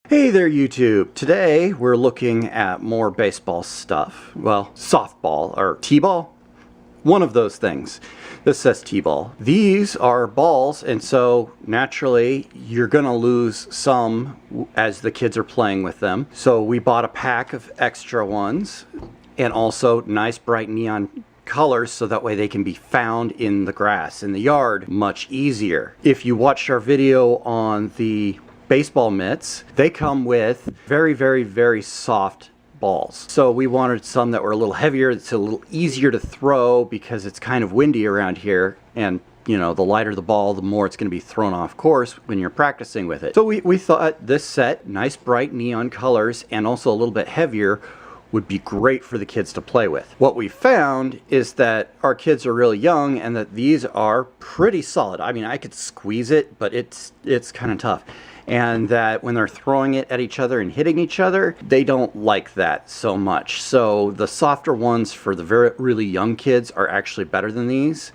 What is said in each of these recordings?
Hey there YouTube! Today we're looking at more baseball stuff. Well, softball or T-ball? One of those things. This says T-ball. These are balls, and so naturally you're gonna lose some as the kids are playing with them. So we bought a pack of extra ones and also nice bright neon colors so that way they can be found in the grass in the yard much easier. If you watched our video on the baseball mitts, they come with very soft balls. So we wanted some that were a little heavier, it's a little easier to throw because it's kind of windy around here, and you know, the lighter the ball, the more it's going to be thrown off course when you're practicing with it. So we thought this set, nice bright neon colors and also a little bit heavier, would be great for the kids to play with. What we found is that our kids are really young and that these are pretty solid. I mean, I could squeeze it, but it's kind of tough. And that when they're throwing it at each other and hitting each other, they don't like that so much. So the softer ones for the really young kids are actually better than these.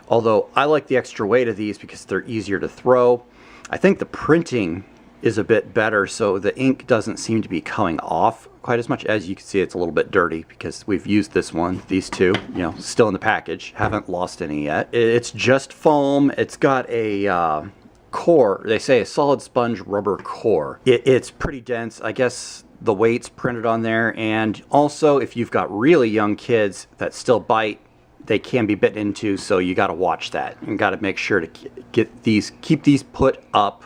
Although I like the extra weight of these because they're easier to throw. I think the printing is a bit better, so the ink doesn't seem to be coming off quite as much. As you can see, it's a little bit dirty because we've used this one, these two, you know, still in the package. Haven't lost any yet. It's just foam. It's got a core, they say a solid sponge rubber core. It's pretty dense. I guess the weight's printed on there, and also if you've got really young kids that still bite, they can be bitten into, so you got to watch that. You got to make sure to keep these put up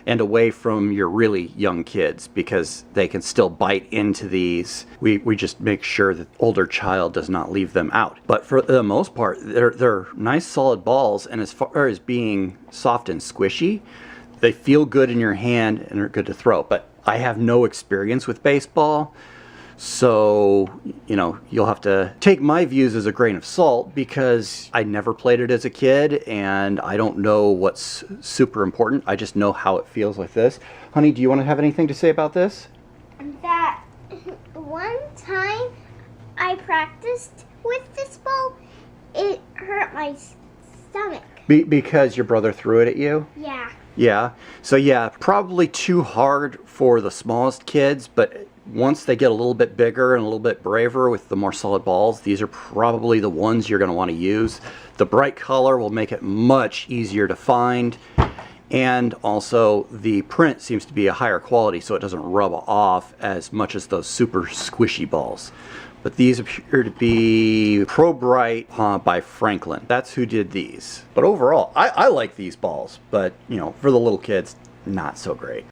and away from your really young kids because they can still bite into these. We just make sure that older child does not leave them out. But for the most part, they're nice solid balls, and as far as being soft and squishy, they feel good in your hand and are good to throw. But I have no experience with baseball, so you know, you'll have to take my views as a grain of salt because I never played it as a kid and I don't know what's super important. I just know how it feels like this. Honey, do you want to have anything to say about this? That one time I practiced with this ball, it hurt my stomach. Because your brother threw it at you? Yeah. Yeah. So yeah, probably too hard for the smallest kids, but once they get a little bit bigger and a little bit braver with the more solid balls, these are probably the ones you're going to want to use. The bright color will make it much easier to find, and also the print seems to be a higher quality so it doesn't rub off as much as those super squishy balls. But these appear to be Probrite by Franklin. That's who did these. But overall, I like these balls, but you know, for the little kids, not so great.